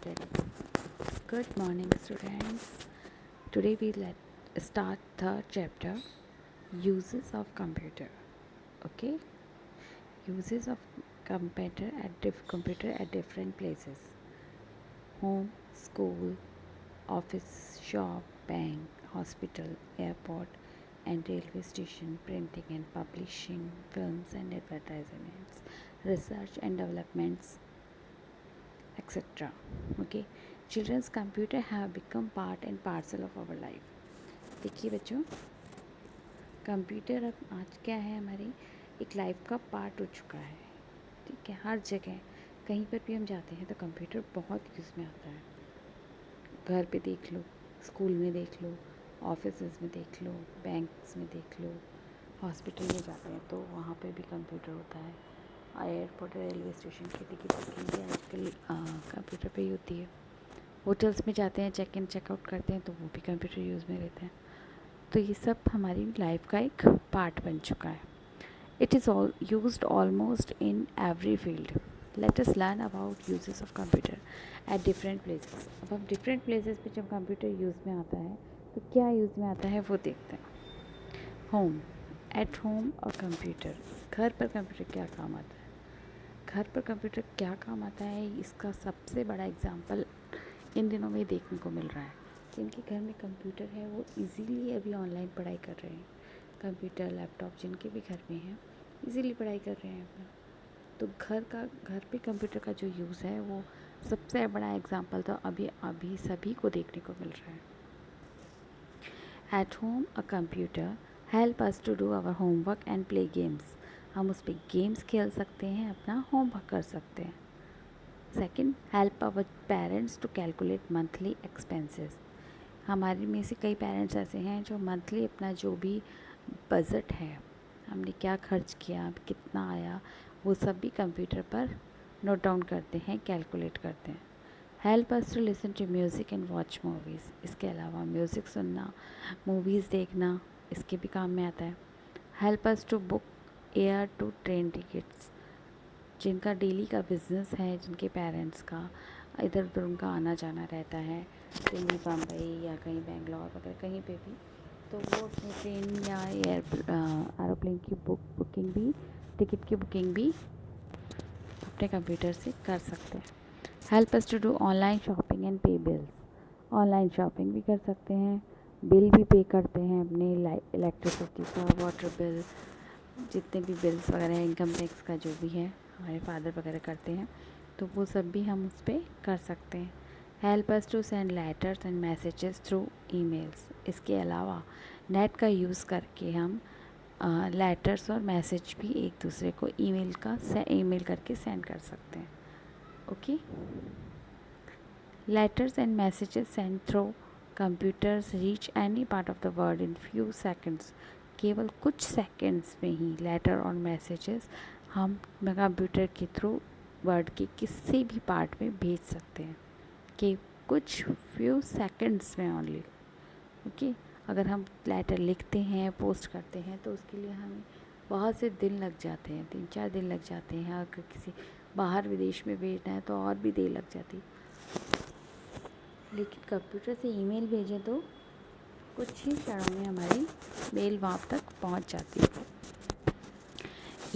started. Good morning, students. Today we let start third chapter, uses of computer. Okay, uses of computer at different places: home, school, office, shop, bank, hospital, airport, and railway station, printing and publishing, films and advertisements, research and developments, etc. Okay, children's computer have become part and parcel of our life. देखिए बच्चों, computer अब आज क्या है, हमारी एक life का part हो चुका है. ठीक है, हर जगह कहीं पर भी हम जाते हैं तो कंप्यूटर बहुत यूज़ में आता है. घर पे देख लो, स्कूल में देख लो, ऑफिसेज में देख लो, बैंक्स में देख लो, हॉस्पिटल में जाते हैं तो वहाँ पे भी कंप्यूटर होता है. एयरपोर्ट, रेलवे स्टेशन की टिकट बुकिंग भी आजकल कंप्यूटर पे ही होती है. होटल्स में जाते हैं, चेक इन चेकआउट करते हैं तो वो भी कंप्यूटर यूज़ में रहते हैं. तो ये सब हमारी लाइफ का एक पार्ट बन चुका है. It is all used almost in every field. Let us learn about uses of computer at different places. अब हम डिफरेंट प्लेसेस पे जब कंप्यूटर यूज़ में आता है तो क्या यूज़ में आता है वो देखते हैं. होम, एट होम और कंप्यूटर. घर पर कंप्यूटर क्या काम आता है? घर पर कंप्यूटर क्या काम आता है, इसका सबसे बड़ा एग्जांपल इन दिनों में देखने को मिल रहा है. जिनके घर में कंप्यूटर है वो इजीली अभी ऑनलाइन पढ़ाई कर रहे हैं. कंप्यूटर, लैपटॉप जिनके भी घर में है इजीली पढ़ाई कर रहे हैं अपना. तो घर पे कंप्यूटर का जो यूज़ है वो सबसे बड़ा एग्जांपल तो अभी सभी को देखने को मिल रहा है. At home a computer help us to do our homework and play games. हम उस पर गेम्स खेल सकते हैं, अपना होमवर्क कर सकते हैं. Second, help our parents to calculate monthly expenses. हमारे में से कई पेरेंट्स ऐसे हैं जो मंथली अपना जो भी बजट है, हमने क्या खर्च किया, कितना आया, वो सब भी कंप्यूटर पर नोट डाउन करते हैं, कैलकुलेट करते हैं. Help us to listen to music and watch movies. इसके अलावा म्यूज़िक सुनना, मूवीज़ देखना, इसके भी काम में आता है. Help us to book air to train tickets. जिनका डेली का बिज़नेस है, जिनके पेरेंट्स का इधर उधर उनका आना जाना रहता है, दिल्ली, बम्बई या कहीं बेंगलोर वगैरह कहीं पे भी, तो वो अपनी ट्रेन या एरोप्लेन की बुकिंग भी, टिकट की बुकिंग भी अपने कंप्यूटर से कर सकते हैं. Help us to do online shopping and pay bills. Online shopping भी कर सकते हैं, बिल भी पे करते हैं अपने इलेक्ट्रिसिटी का, वाटर बिल, जितने भी बिल्स वगैरह हैं, इनकम टैक्स का जो भी है हमारे फादर वगैरह करते हैं, तो वो सब भी हम उस पर कर सकते हैं. Help us to send letters and messages through emails. इसके अलावा नेट का यूज़ करके हम लेटर्स और मैसेज भी एक दूसरे को ईमेल करके सेंड कर सकते हैं. Okay, letters and messages send through computers reach any part of the world in few seconds. केवल कुछ सेकंड्स में ही लेटर और मैसेजेस हम कंप्यूटर के थ्रू वर्ल्ड के किसी भी पार्ट में भेज सकते हैं, कि कुछ फ्यू सेकंड्स में ओनली. ओके, अगर हम लेटर लिखते हैं, पोस्ट करते हैं तो उसके लिए हमें बहुत से दिन लग जाते हैं, 3-4 दिन लग जाते हैं. अगर किसी बाहर विदेश में भेजना है तो और भी देर लग जाती. लेकिन कंप्यूटर से ईमेल भेजें तो कुछ ही क्षणों में हमारी मेल वहाँ तक पहुँच जाती है.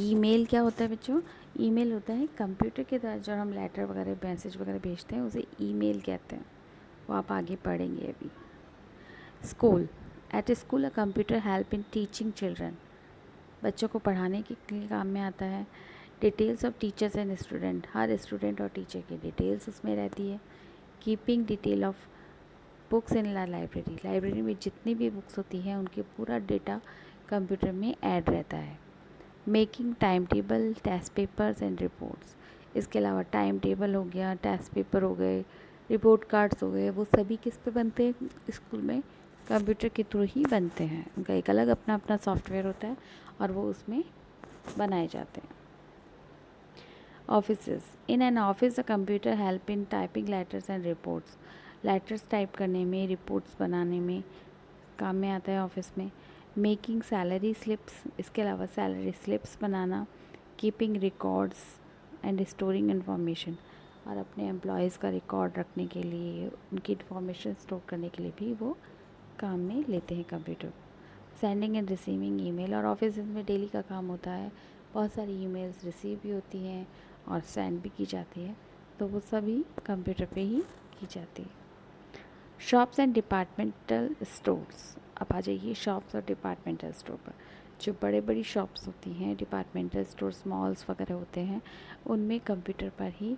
ईमेल क्या होता है बच्चों? ईमेल होता है कंप्यूटर के द्वारा जो हम लेटर वगैरह, मैसेज वगैरह भेजते हैं, उसे ईमेल कहते हैं. वो आप आगे पढ़ेंगे अभी. School, at school a computer help in teaching children. बच्चों को पढ़ाने के लिए काम में आता है. Details of teachers and student. Her student और टीचर की डिटेल्स उसमें रहती है. Keeping detail of books in library. Library में जितनी भी बुक्स होती हैं उनके पूरा डेटा कंप्यूटर में ऐड रहता है. Making time table, test papers and reports. इसके अलावा टाइम टेबल हो गया, टेस्ट पेपर हो गए, रिपोर्ट कार्ड्स हो गए, वो सभी किस पे बनते हैं स्कूल में? कंप्यूटर के थ्रू ही बनते हैं. उनका एक अलग अपना अपना सॉफ्टवेयर होता है और वो उसमें बनाए जाते हैं. Offices, in an office a computer help in typing letters and reports. Letters type करने में, रिपोर्ट्स बनाने में काम में आता है ऑफिस में. Making salary slips. इसके अलावा salary slips banana. Keeping records and storing information. और अपने एम्प्लॉयज़ का रिकॉर्ड रखने के लिए, उनकी इन्फॉर्मेशन स्टोर करने के लिए भी वो काम में लेते हैं computer. Sending end receiving email, और ऑफिस में डेली का काम होता है, बहुत सारी ईमेल्स रिसीव भी होती हैं और सेंड भी की जाती है, तो वो सभी कंप्यूटर पे ही की जाती है। शॉप्स एंड डिपार्टमेंटल स्टोर्स, अब आ जाइए शॉप्स और डिपार्टमेंटल स्टोर पर। जो बड़े बड़ी शॉप्स होती हैं, डिपार्टमेंटल स्टोर्स, मॉल्स वगैरह होते हैं, उनमें कंप्यूटर पर ही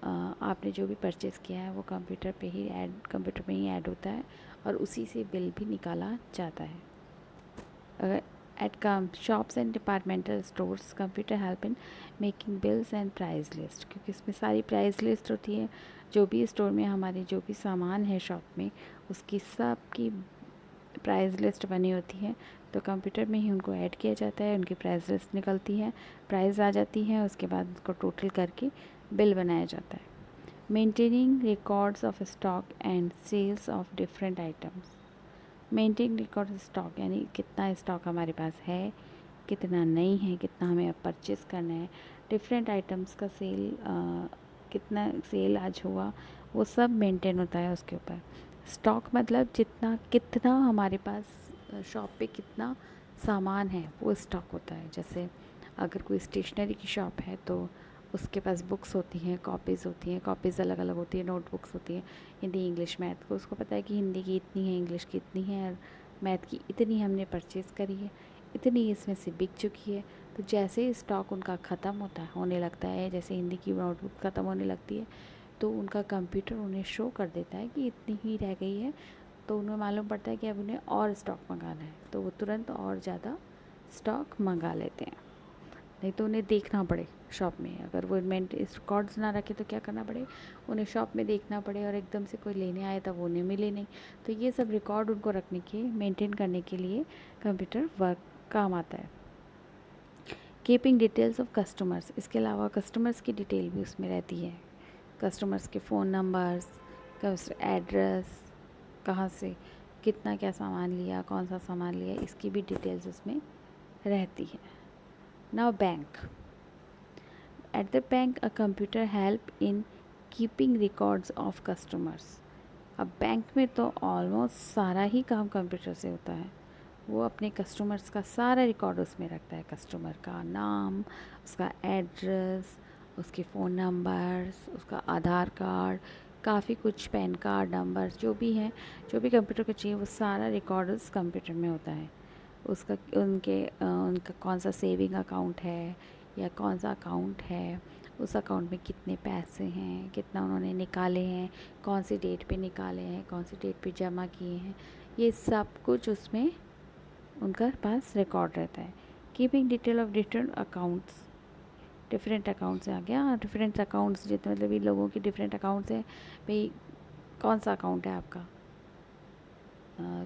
आपने जो भी परचेज़ किया है वो कंप्यूटर में ही ऐड होता है और उसी से बिल भी निकाला जाता है। At shops and departmental stores, computer help in making bills and price list, क्योंकि इसमें सारी प्राइस लिस्ट होती है। जो भी स्टोर में हमारे जो भी सामान है शॉप में, उसकी सब की प्राइस लिस्ट बनी होती है, तो कंप्यूटर में ही उनको ऐड किया जाता है, उनकी प्राइस लिस्ट निकलती है, प्राइस आ जाती है, उसके बाद उसको टोटल करके बिल बनाया जाता है। Maintaining records of stock and sales of different items. Maintain record stock यानी कितना स्टॉक हमारे पास है, कितना नहीं है, कितना हमें अब परचेज़ करना है, डिफरेंट आइटम्स का कितना सेल आज हुआ, वो सब मेंटेन होता है उसके ऊपर। स्टॉक मतलब कितना हमारे पास शॉप पे कितना सामान है, वो स्टॉक होता है। जैसे अगर कोई स्टेशनरी की शॉप है तो उसके पास बुक्स होती हैं, कॉपीज़ होती हैं, कॉपीज़ अलग अलग होती है, नोटबुक्स होती हैं, हिंदी इंग्लिश मैथ को, उसको पता है कि हिंदी की इतनी है, इंग्लिश की इतनी है और मैथ की इतनी हमने परचेज़ करी है, इतनी इसमें से बिक चुकी है। तो जैसे ही स्टॉक उनका ख़त्म होने लगता है, जैसे हिंदी की नोटबुक ख़त्म होने लगती है, तो उनका कंप्यूटर उन्हें शो कर देता है कि इतनी ही रह गई है, तो उन्हें मालूम पड़ता है कि अब उन्हें और स्टॉक मंगाना है, तो वो तुरंत और ज़्यादा स्टॉक मंगा लेते हैं। नहीं तो उन्हें देखना पड़े शॉप में, अगर वो रिकॉर्ड्स ना रखे तो क्या करना पड़े, उन्हें शॉप में देखना पड़े और एकदम से कोई लेने आए तब उन्हें मिले नहीं। तो ये सब रिकॉर्ड उनको रखने के, मेंटेन करने के लिए कंप्यूटर वर्क काम आता है। कीपिंग डिटेल्स ऑफ कस्टमर्स, इसके अलावा कस्टमर्स की डिटेल भी उसमें रहती है। कस्टमर्स के फ़ोन नंबर्स, एड्रेस, कहाँ से कितना क्या सामान लिया, कौन सा सामान लिया, इसकी भी डिटेल्स उसमें रहती है। Now bank. At the bank, a computer help in keeping records of customers. अब बैंक में तो ऑलमोस्ट सारा ही काम कंप्यूटर से होता है। वो अपने कस्टमर्स का सारा रिकॉर्ड उसमें रखता है, कस्टमर का नाम, उसका एड्रेस, उसके फ़ोन नंबर्स, उसका आधार कार्ड, काफ़ी कुछ, पैन कार्ड नंबर्स, जो भी हैं, जो भी कंप्यूटर को चाहिए, वो सारा रिकॉर्ड उस कंप्यूटर में होता है। उनका कौन सा सेविंग अकाउंट है या कौन सा अकाउंट है, उस अकाउंट में कितने पैसे हैं, कितना उन्होंने निकाले हैं, कौन सी डेट पे निकाले हैं, कौन सी डेट पे जमा किए हैं, ये सब कुछ उसमें उनका पास रिकॉर्ड रहता है। Keeping detail of different accounts, different accounts आ गया, डिफरेंट अकाउंट्स जितने मतलब ये लोगों के डिफरेंट अकाउंट्स हैं भाई, कौन सा अकाउंट है आपका,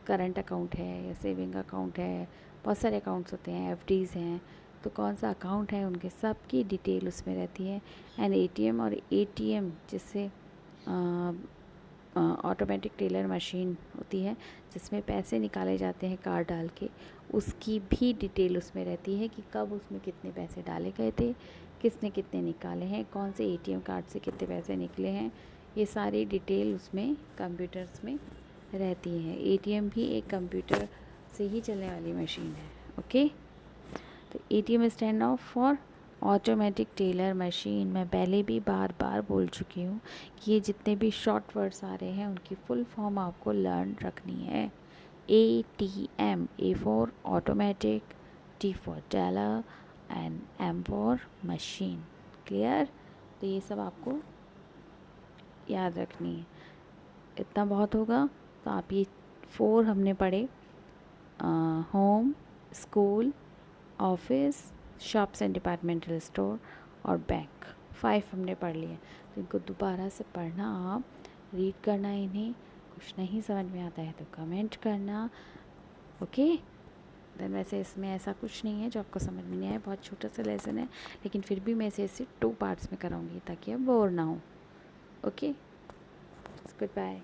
करंट अकाउंट है या सेविंग अकाउंट है, बहुत सारे अकाउंट्स होते हैं, एफडीज़ हैं, तो कौन सा अकाउंट है, उनके सब की डिटेल उसमें रहती है। एंड एटीएम, और एटीएम जिससे ऑटोमेटिक टेलर मशीन होती है जिसमें पैसे निकाले जाते हैं कार्ड डाल के, उसकी भी डिटेल उसमें रहती है कि कब उसमें कितने पैसे डाले गए थे, किसने कितने निकाले हैं, कौन से एटीएम कार्ड से कितने पैसे निकले हैं, ये सारी डिटेल उसमें कंप्यूटर्स में रहती है। एटीएम भी एक कंप्यूटर से ही चलने वाली मशीन है। ओके, तो ATM stand of for automatic teller machine. मैं पहले भी बार बार बोल चुकी हूँ कि ये जितने भी शॉर्ट वर्ड्स आ रहे हैं उनकी फुल फॉर्म आपको लर्न रखनी है। ATM, A for automatic, T for teller and M for machine. Clear? तो ये सब आपको याद रखनी है, इतना बहुत होगा। तो आप ये 4 हमने पढ़े, home, school, office, shops and departmental store और बैंक, 5 हमने पढ़ लिए। तो इनको दोबारा से पढ़ना, आप रीड करना, इन्हें कुछ नहीं समझ में आता है तो कमेंट करना। ओके, देन वैसे इसमें ऐसा कुछ नहीं है जो आपको समझ में नहीं आए, बहुत छोटा सा लेसन है, लेकिन फिर भी मैं इसे 2 पार्ट्स में कराऊंगी ताकि आप बोर ना हो। Okay, good bye.